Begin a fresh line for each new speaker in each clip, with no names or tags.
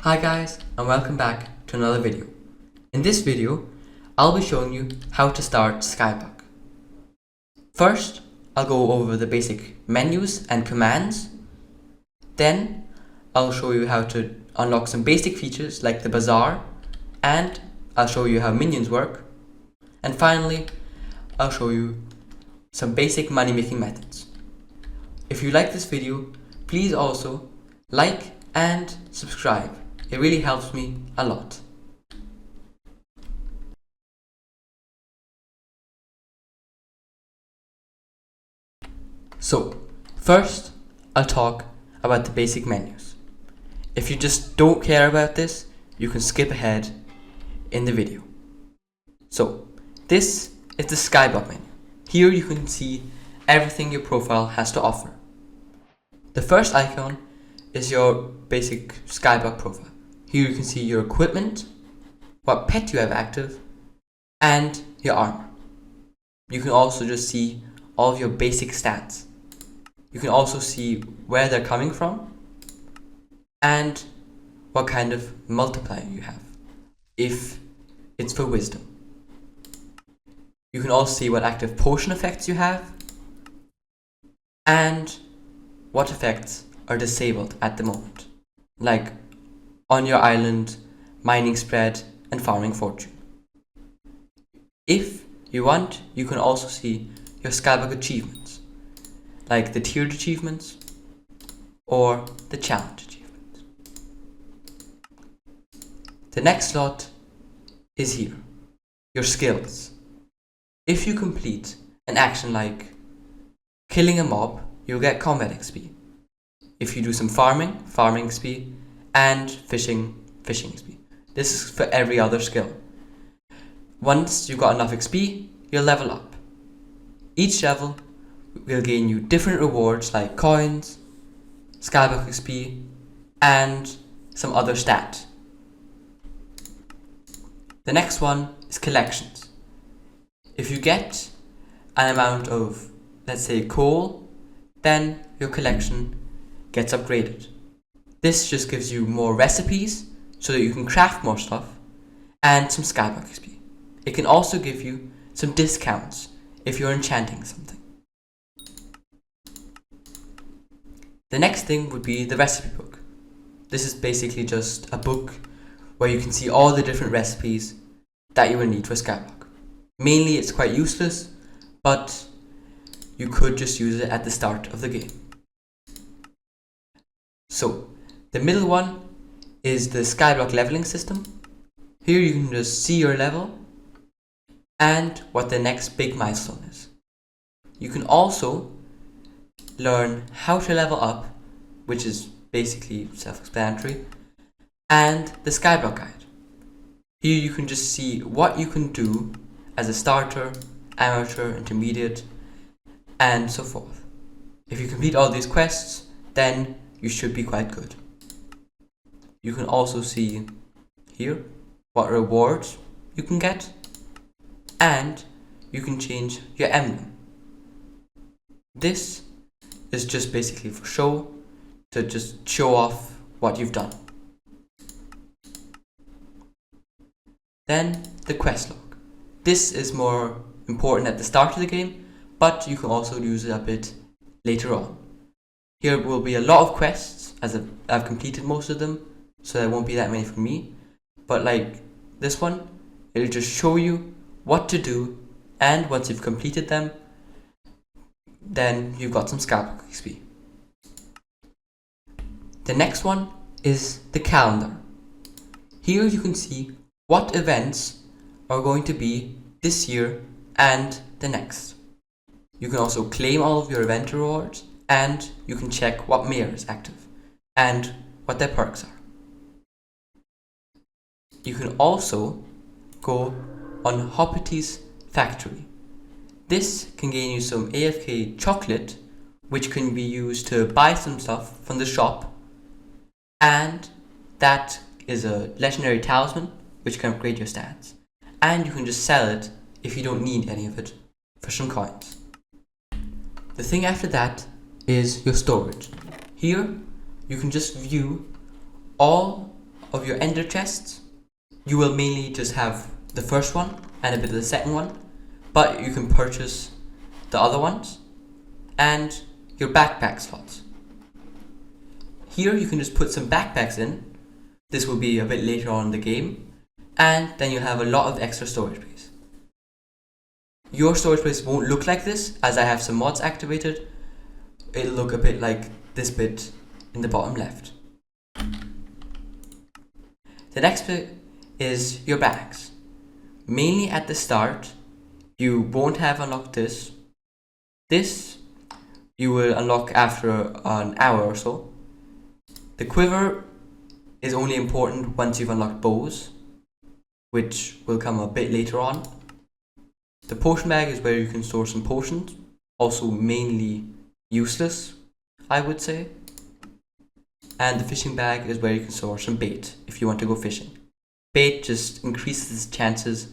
Hi guys, and welcome back to another video. In this video, I'll be showing you how to start Skyblock. First, I'll go over the basic menus and commands. Then, I'll show you how to unlock some basic features like the bazaar, and I'll show you how minions work. And finally, I'll show you some basic money making methods. If you like this video, please also like and subscribe. It really helps me a lot. So, first, I'll talk about the basic menus. If you just don't care about this, you can skip ahead in the video. So, this is the Skyblock menu. Here you can see everything your profile has to offer. The first icon is your basic Skyblock profile. Here you can see your equipment, what pet you have active, and your armor. You can also just see all of your basic stats. You can also see where they're coming from and what kind of multiplier you have, if it's for wisdom. You can also see what active potion effects you have and what effects are disabled at the moment, like on your island, mining spread, and farming fortune. If you want, you can also see your Skyblock achievements, like the tiered achievements or the challenge achievements. The next slot is here, your skills. If you complete an action like killing a mob, you'll get combat XP. If you do some farming XP, and fishing XP. This is for every other skill. Once you've got enough XP, you'll level up. Each level will gain you different rewards like coins, Skyblock XP, and some other stat. The next one is collections. If you get an amount of, let's say, coal, then your collection gets upgraded. This just gives you more recipes so that you can craft more stuff and some Skyblock XP. It can also give you some discounts if you're enchanting something. The next thing would be the recipe book. This is basically just a book where you can see all the different recipes that you will need for Skyblock. Mainly it's quite useless, but you could just use it at the start of the game. So, the middle one is the Skyblock leveling system. Here you can just see your level and what the next big milestone is. You can also learn how to level up, which is basically self-explanatory, and the Skyblock guide. Here you can just see what you can do as a starter, amateur, intermediate, and so forth. If you complete all these quests, then you should be quite good. You can also see here what rewards you can get, and you can change your emblem. This is just basically for show, to just show off what you've done. Then the quest log. This is more important at the start of the game, but you can also use it a bit later on. Here will be a lot of quests, as I've completed most of them, so there won't be that many for me. But like this one, it'll just show you what to do, and once you've completed them, then you've got some Skyblock XP. The next one is the calendar. Here you can see what events are going to be this year and the next. You can also claim all of your event rewards, and you can check what mayor is active and what their perks are. You can also go on Hoppity's factory. This can gain you some AFK chocolate, which can be used to buy some stuff from the shop, and that is a legendary talisman which can upgrade your stats, and you can just sell it if you don't need any of it for some coins. The thing after that is your storage. Here you can just view all of your ender chests, you will mainly just have the first one and a bit of the second one, but you can purchase the other ones and your backpack slots. Here you can just put some backpacks in. This will be a bit later on in the game, and then you'll have a lot of extra storage space. Your storage space won't look like this, as I have some mods activated. It'll look a bit like this bit in the bottom left. The next bit is your bags. Mainly at the start, you won't have unlocked this. This you will unlock after an hour or so. The quiver is only important once you've unlocked bows, which will come a bit later on. The potion bag is where you can store some potions, also mainly useless, I would say. And the fishing bag is where you can store some bait if you want to go fishing. Bait just increases the chances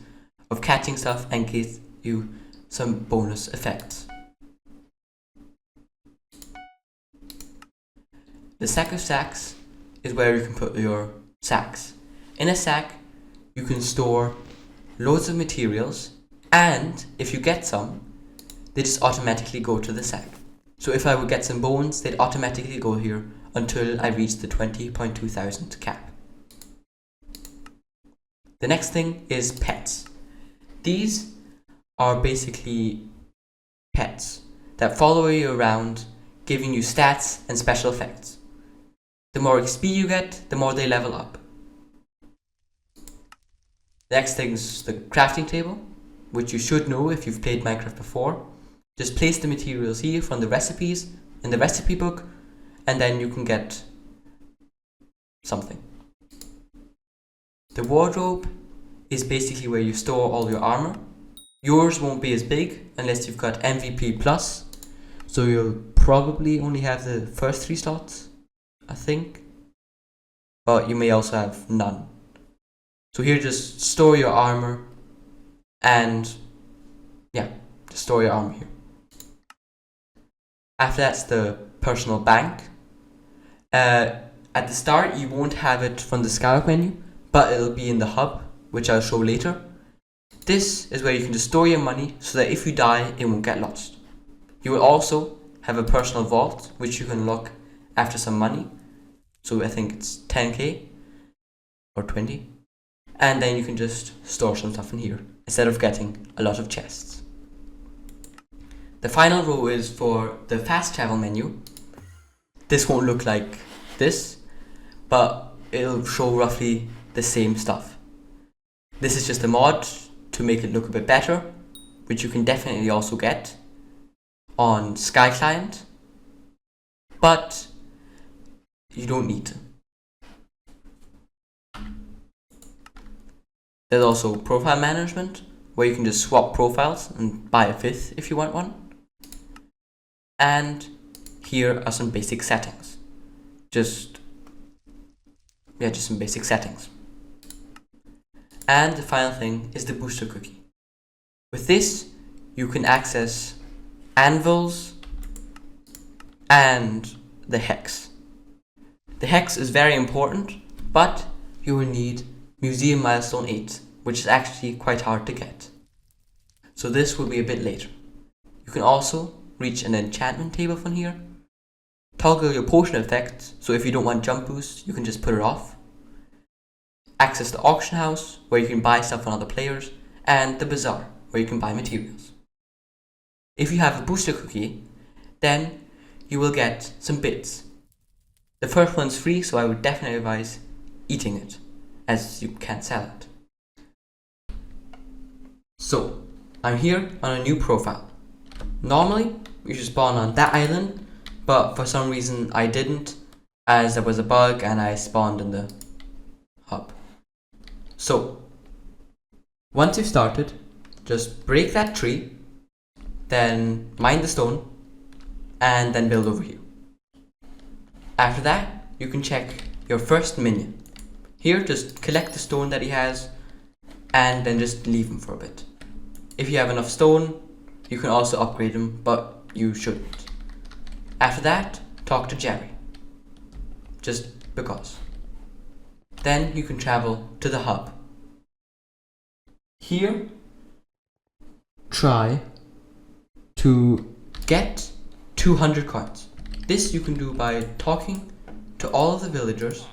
of catching stuff and gives you some bonus effects. The sack of sacks is where you can put your sacks. In a sack, you can store loads of materials, and if you get some, they just automatically go to the sack. So if I would get some bones, they'd automatically go here until I reach the 20,200 cap. The next thing is pets. These are basically pets that follow you around, giving you stats and special effects. The more XP you get, the more they level up. The next thing is the crafting table, which you should know if you've played Minecraft before. Just place the materials here from the recipes in the recipe book, and then you can get something. The wardrobe is basically where you store all your armor. Yours won't be as big unless you've got MVP plus, so you'll probably only have the first 3 slots, I think, but you may also have none. So here just store your armor, and yeah, just store your armor here. After that's the personal bank. At the start you won't have it from the Skyblock menu, but it'll be in the hub, which I'll show later. This is where you can just store your money so that if you die, it won't get lost. You will also have a personal vault, which you can unlock after some money. So I think it's 10k or 20. And then you can just store some stuff in here instead of getting a lot of chests. The final row is for the fast travel menu. This won't look like this, but it'll show roughly the same stuff. This is just a mod to make it look a bit better, which you can definitely also get on Sky Client, but you don't need to. There's also profile management, where you can just swap profiles and buy a 5th if you want one. And here are some basic settings. Just some basic settings. And the final thing is the booster cookie. With this, you can access anvils and the hex. The hex is very important, but you will need Museum Milestone 8, which is actually quite hard to get. So this will be a bit later. You can also reach an enchantment table from here. Toggle your potion effect, so if you don't want jump boost, you can just put it off. Access the auction house, where you can buy stuff on other players, and the bazaar, where you can buy materials. If you have a booster cookie, then you will get some bits. The first one's free, so I would definitely advise eating it, as you can't sell it. So, I'm here on a new profile. Normally, you should spawn on that island, but for some reason I didn't, as there was a bug and I spawned in the hub. So, once you've started, just break that tree, then mine the stone, and then build over here. After that, you can check your first minion. Here, just collect the stone that he has, and then just leave him for a bit. If you have enough stone, you can also upgrade him, but you shouldn't. After that, talk to Jerry. Just because. then you can travel to the hub. Here, try to get 200 coins. This you can do by talking to all of the villagers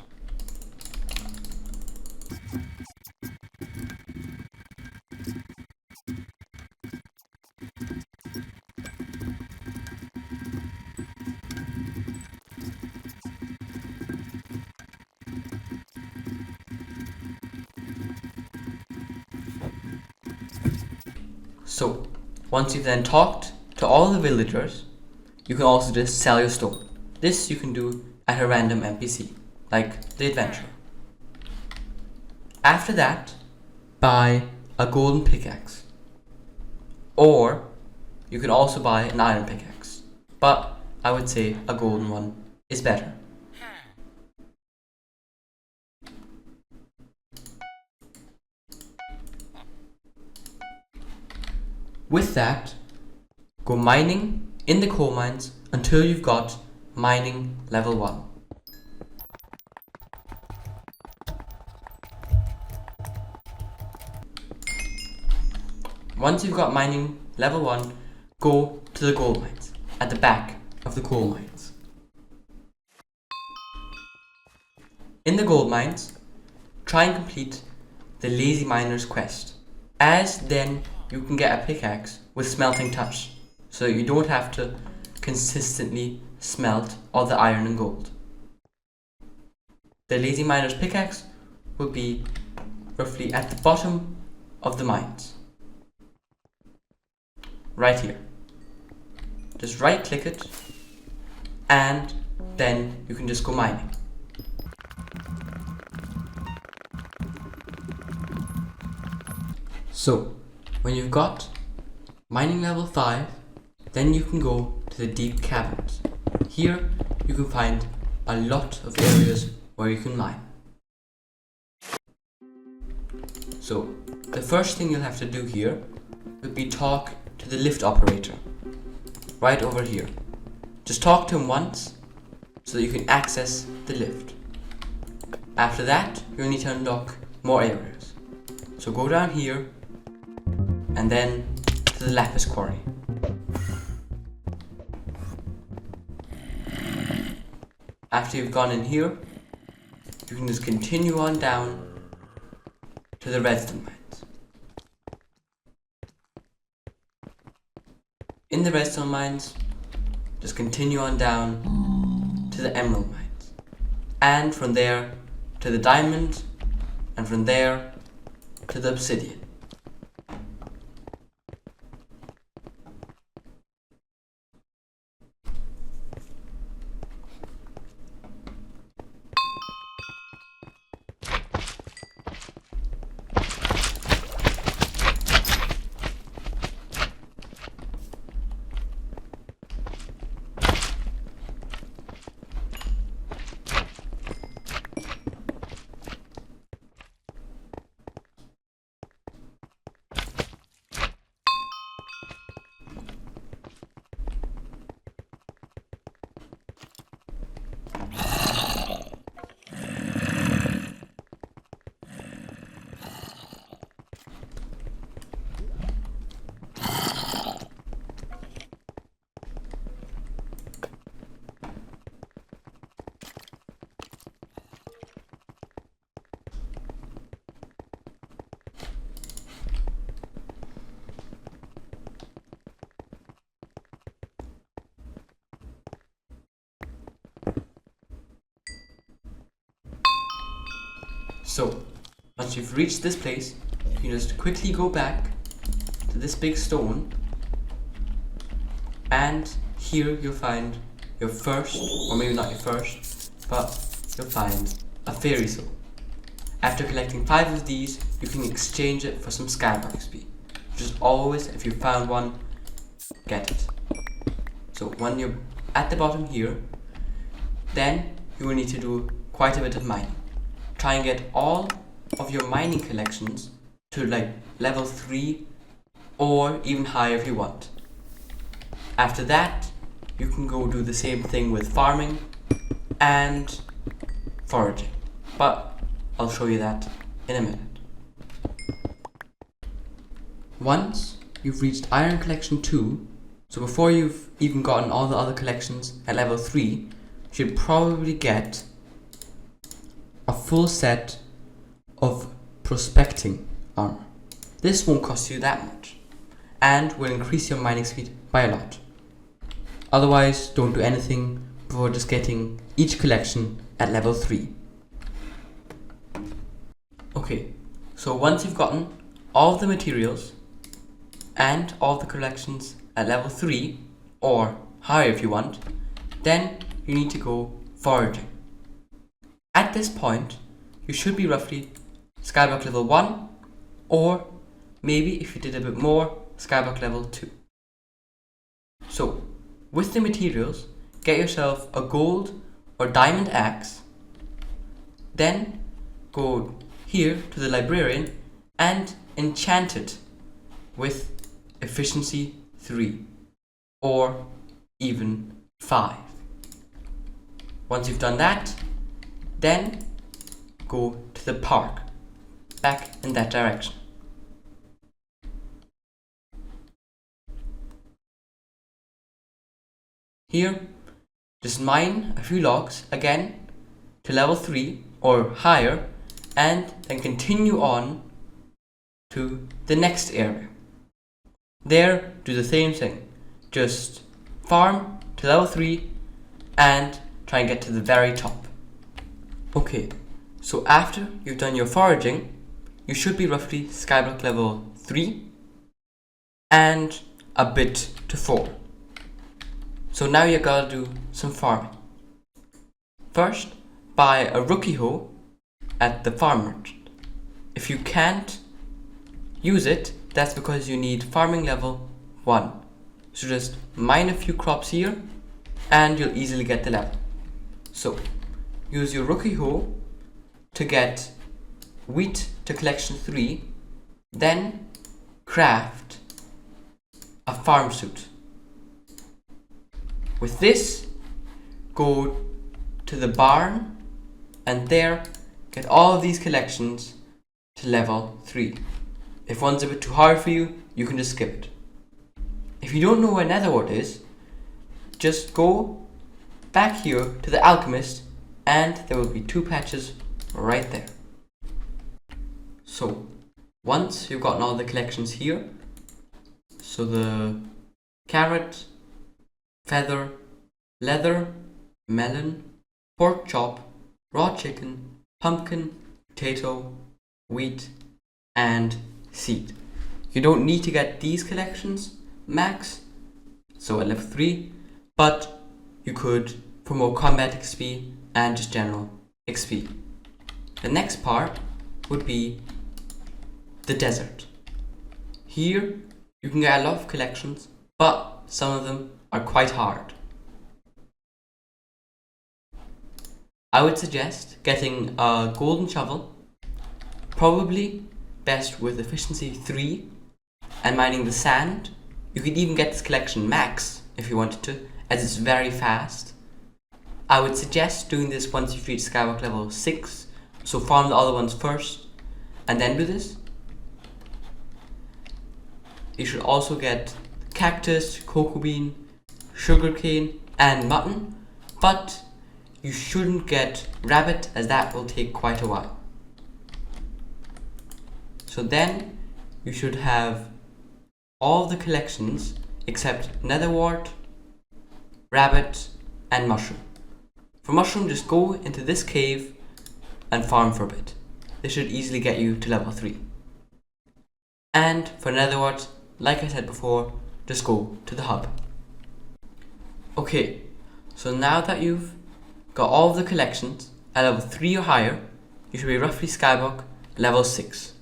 So, once you've then talked to all the villagers, you can also just sell your stone. This you can do at a random NPC, like the adventurer. After that, buy a golden pickaxe. Or, you can also buy an iron pickaxe. But I would say a golden one is better. With that, go mining in the coal mines until you've got mining level 1. Once you've got mining level 1, go to the gold mines at the back of the coal mines. In the gold mines, try and complete the Lazy Miner's quest, as then you can get a pickaxe with smelting touch, so you don't have to consistently smelt all the iron and gold. The Lazy Miner's pickaxe will be roughly at the bottom of the mines. Right here. Just right click it and then you can just go mining. So, when you've got mining level 5, then you can go to the deep caverns. Here you can find a lot of areas where you can mine. So, the first thing you'll have to do here would be talk to the lift operator, right over here. Just talk to him once so that you can access the lift. After that, you'll need to unlock more areas. So go down here and then to the lapis quarry. After you've gone in here, you can just continue on down to the redstone mines. In the redstone mines, just continue on down to the emerald mines, and from there to the diamond, and from there to the obsidian. So, once you've reached this place, you can just quickly go back to this big stone, and here you'll find your first, or maybe not your first, but you'll find a fairy soul. After collecting 5 of these, you can exchange it for some Skyblock XP. Just always, if you found one, get it. So when you're at the bottom here, then you will need to do quite a bit of mining. Try and get all of your mining collections to like level 3 or even higher if you want. After that, you can go do the same thing with farming and foraging. But I'll show you that in a minute. Once you've reached Iron Collection 2, so before you've even gotten all the other collections at level 3, you should probably get a full set of prospecting armor. This won't cost you that much and will increase your mining speed by a lot. Otherwise, don't do anything before just getting each collection at level 3. Okay, so once you've gotten all the materials and all the collections at level 3 or higher if you want, then you need to go foraging. At this point, you should be roughly Skyblock level 1, or maybe if you did a bit more, Skyblock level 2. So, with the materials, get yourself a gold or diamond axe, then go here to the librarian and enchant it with efficiency 3 or even 5. Once you've done that, then go to the park, back in that direction. Here, just mine a few logs again to level 3 or higher, and then continue on to the next area. There, do the same thing. Just farm to level 3 and try and get to the very top. Okay, so after you've done your foraging, you should be roughly Skyblock level 3 and a bit to 4. So now you gotta do some farming. First, buy a rookie hoe at the farm merchant. If you can't use it, that's because you need farming level 1. So just mine a few crops here and you'll easily get the level. So use your rookie hoe to get wheat to collection 3, then craft a farm suit. With this, go to the barn and there get all of these collections to level 3. If one's a bit too hard for you, you can just skip it. If you don't know where Netherwort is, just go back here to the alchemist and there will be 2 patches right there. So once you've gotten all the collections here, so the carrot, feather, leather, melon, pork chop, raw chicken, pumpkin, potato, wheat, and seed. You don't need to get these collections max, so at level 3, but you could for more combat XP and just general XP. The next part would be the desert. Here you can get a lot of collections, but some of them are quite hard. I would suggest getting a golden shovel, probably best with efficiency 3, and mining the sand. You could even get this collection max if you wanted to, as it's very fast. I would suggest doing this once you've reached Skyblock level 6, so farm the other ones first and then do this. You should also get cactus, cocoa bean, sugarcane and mutton, but you shouldn't get rabbit as that will take quite a while. So then you should have all the collections except netherwort, rabbit and mushroom. For mushroom, just go into this cave and farm for a bit. This should easily get you to level 3. And for netherwort, like I said before, just go to the hub. Okay, so now that you've got all of the collections at level 3 or higher, you should be roughly Skyblock level 6.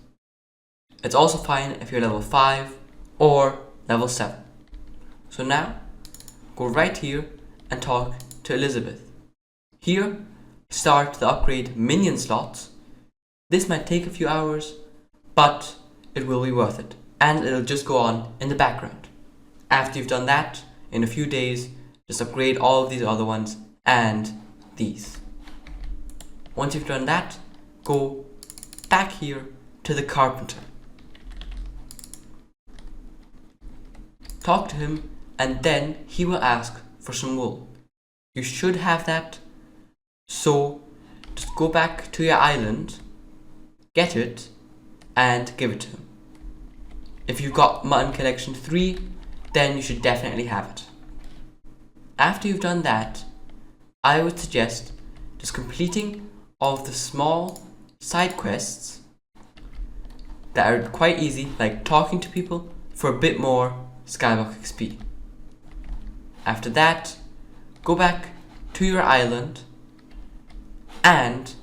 It's also fine if you're level 5 or level 7. So now, go right here and talk to Elizabeth. Here, start the upgrade minion slots. This might take a few hours, but it will be worth it, and it'll just go on in the background. After you've done that, in a few days, just upgrade all of these other ones and these. Once you've done that, go back here to the carpenter. Talk to him, and then he will ask for some wool. You should have that, so just go back to your island, get it, and give it to him. If you've got Mutton Collection 3, then you should definitely have it. After you've done that, I would suggest just completing all of the small side quests that are quite easy, like talking to people, for a bit more Skyblock XP. After that, go back to your island and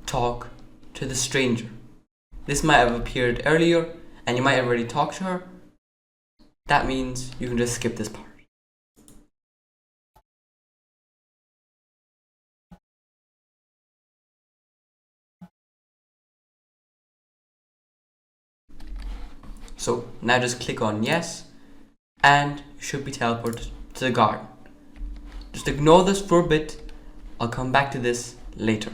talk to the stranger. This might have appeared earlier and you might have already talked to her. That means you can just skip this part. So now just click on yes and you should be teleported to the garden. Just ignore this for a bit, I'll come back to this later.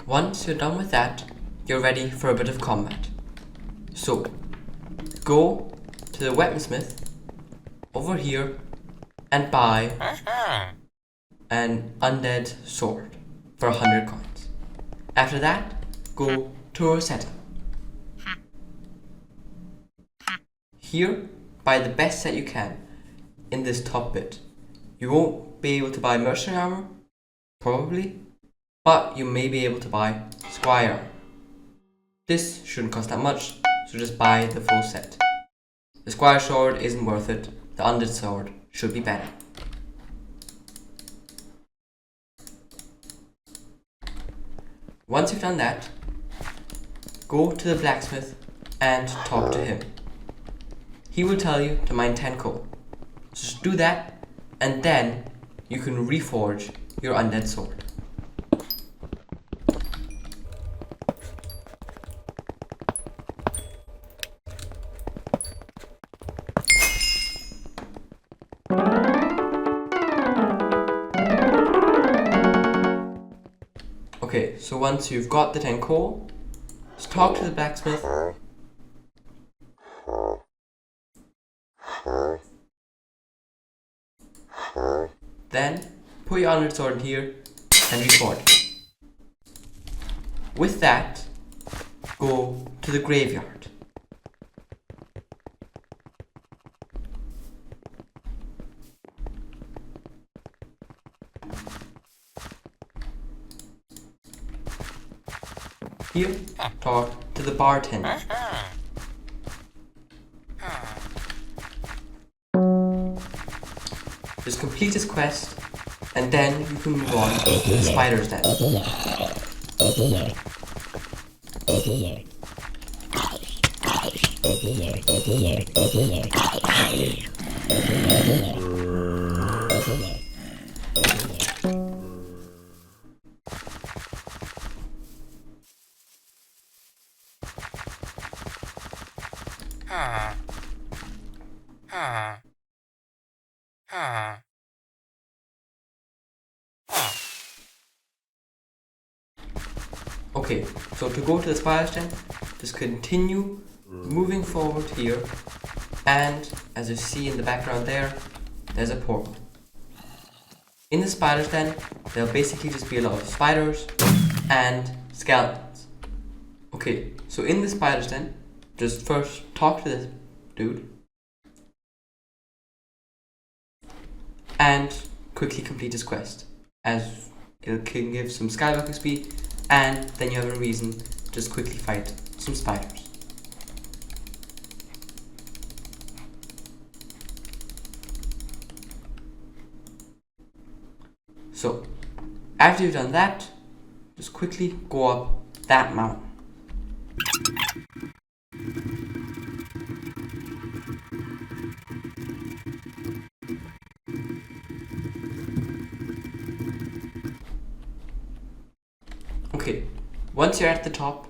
Once you're done with that, you're ready for a bit of combat. So go to the weaponsmith over here and buy an undead sword for 100 coins. After that, go to Rosetta. Here, buy the best set you can in this top bit. You won't be able to buy mercenary armor, probably, but you may be able to buy squire armor. This shouldn't cost that much, so just buy the full set. The squire sword isn't worth it, the undead sword should be better. Once you've done that, go to the blacksmith and talk to him. He will tell you to mine 10 coal. So just do that, and then you can reforge your undead sword. Okay, so once you've got the 10 coal, just talk to the blacksmith. Then put your undead sword in here and reforge it. With that, go to the graveyard. Here, talk to the bartender. Just complete this quest, and then you can move on to the spider's den. Okay, so to go to the spider's den, just continue moving forward here, and as you see in the background there, there's a portal. In the spider's den, there'll basically just be a lot of spiders and skeletons. Okay, so in the spider's den, just first talk to this dude and quickly complete his quest, as it can give some Skyblock XP, and then you have a reason to just quickly fight some spiders. So, after you've done that, just quickly go up that mountain. Okay, once you're at the top,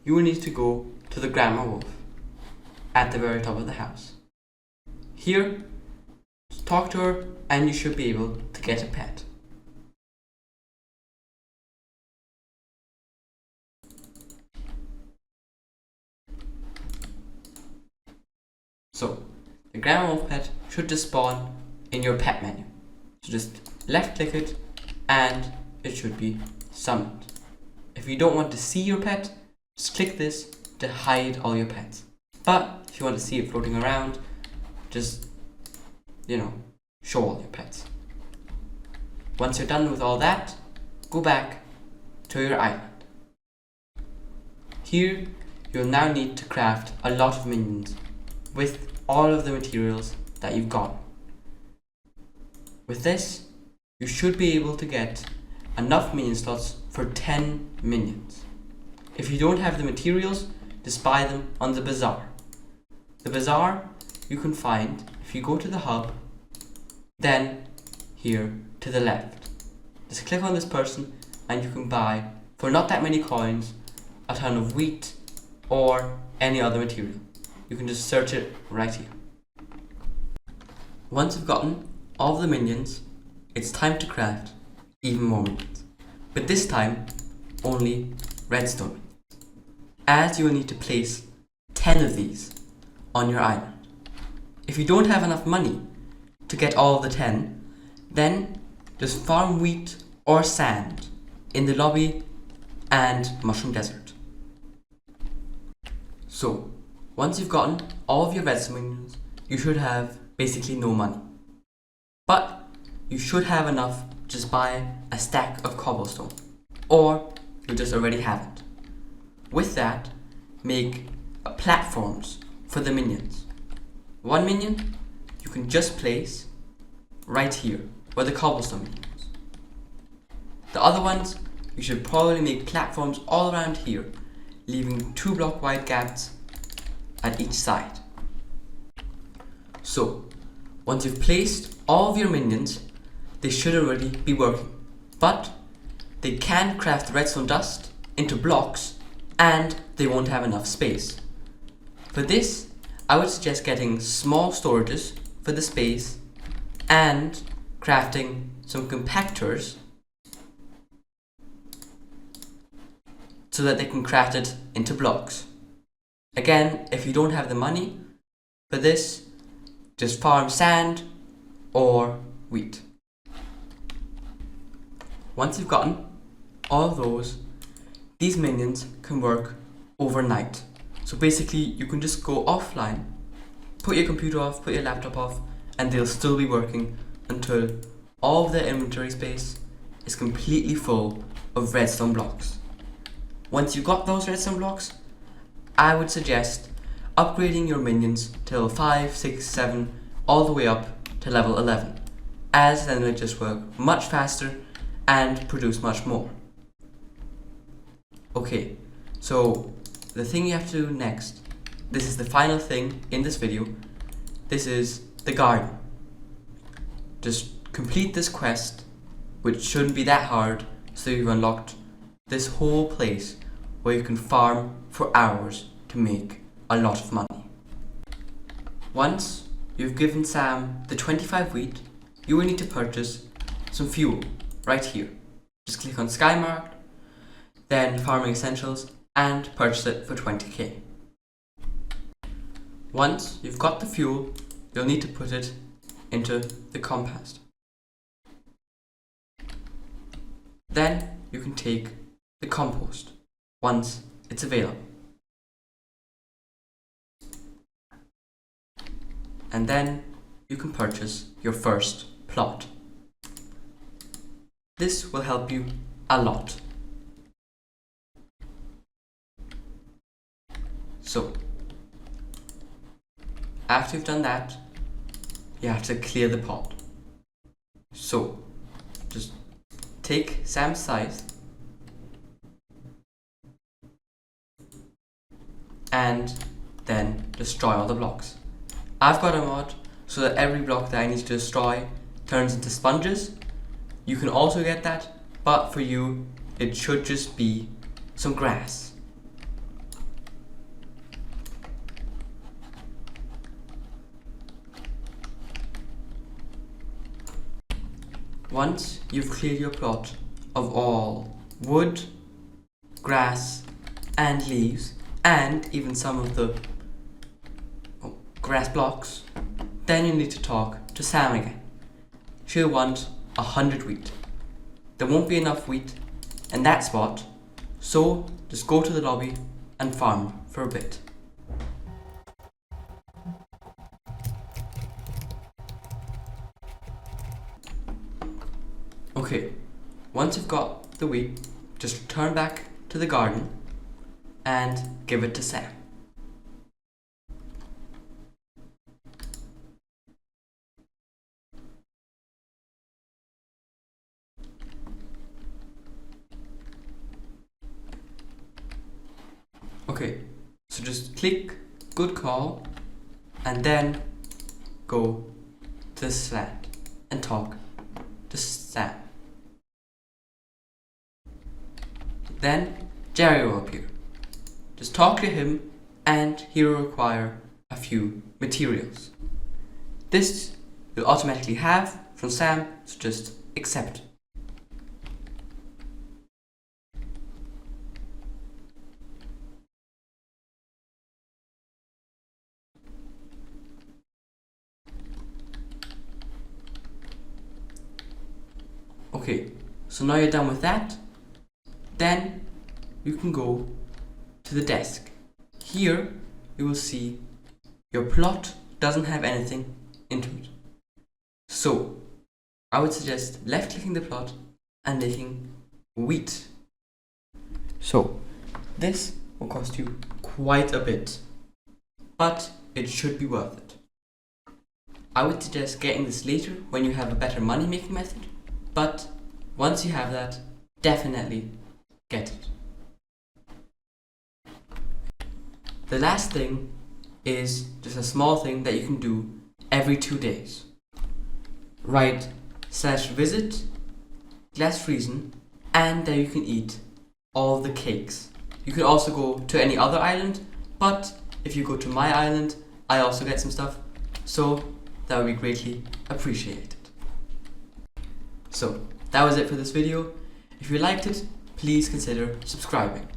you will need to go to the Grandma Wolf at the very top of the house. Here, talk to her and you should be able to get a pet. So the Grandma Wolf pet should just spawn in your pet menu. So just left click it and it should be summoned. If you don't want to see your pet, just click this to hide all your pets. But if you want to see it floating around, just, show all your pets. Once you're done with all that, go back to your island. Here, you'll now need to craft a lot of minions with all of the materials that you've got. With this, you should be able to get enough minion slots for 10 minions. If you don't have the materials, just buy them on the bazaar. The bazaar you can find if you go to the hub, then here to the left. Just click on this person and you can buy, for not that many coins, a ton of wheat or any other material. You can just search it right here. Once you've gotten all the minions, it's time to craft even more minions. But this time, only redstone minions. As you will need to place 10 of these on your island. If you don't have enough money to get all the 10, then just farm wheat or sand in the lobby and mushroom desert. So, once you've gotten all of your redstone minions, you should have basically no money. But you should have enough to just buy a stack of cobblestone, or you just already have it. With that, make platforms for the minions. One minion you can just place right here where the cobblestone minion is. The other ones you should probably make platforms all around here, leaving 2 block wide gaps at each side. So once you've placed all of your minions, they should already be working, but they can craft redstone dust into blocks and they won't have enough space. For this, I would suggest getting small storages for the space and crafting some compactors so that they can craft it into blocks. Again, if you don't have the money for this, just farm sand or wheat. Once you've gotten all of those, these minions can work overnight. So basically, you can just go offline, put your computer off, put your laptop off, and they'll still be working until all of their inventory space is completely full of redstone blocks. Once you've got those redstone blocks, I would suggest upgrading your minions till 5, 6, 7, all the way up to level 11, as then they'll just work much faster and produce much more. Okay, so the thing you have to do next, this is the final thing in this video, this is the garden. Just complete this quest, which shouldn't be that hard, so you've unlocked this whole place where you can farm for hours to make a lot of money. Once you've given Sam the 25 wheat, you will need to purchase some fuel right here. Just click on Skymark, then Farming Essentials, and purchase it for 20k. Once you've got the fuel, you'll need to put it into the compost. Then you can take the compost once it's available. And then you can purchase your first plot. This will help you a lot. So, after you've done that, you have to clear the pod. So, just take Sam's scythe and then destroy all the blocks. I've got a mod so that every block that I need to destroy turns into sponges. You can also get that, but for you, it should just be some grass. Once you've cleared your plot of all wood, grass, and leaves, and even some of the grass blocks, then you need to talk to Sam again. She'll want 100 wheat. There won't be enough wheat in that spot, so just go to the lobby and farm for a bit. Okay, once you've got the wheat, just return back to the garden and give it to Sam. Okay, so just click good call and then go to the slant and talk to Sam. Then Jerry will appear. Just talk to him and he will require a few materials. This you'll automatically have from Sam, so just accept. Okay, so now you're done with that, then you can go to the desk. Here you will see your plot doesn't have anything into it. So I would suggest left clicking the plot and making wheat. So this will cost you quite a bit, but it should be worth it. I would suggest getting this later when you have a better money making method, but once you have that, definitely get it. The last thing is just a small thing that you can do every 2 days. Write /visit Glasfriesen, and there you can eat all the cakes. You can also go to any other island, but if you go to my island, I also get some stuff, so that would be greatly appreciated. So that was it for this video. If you liked it, please consider subscribing.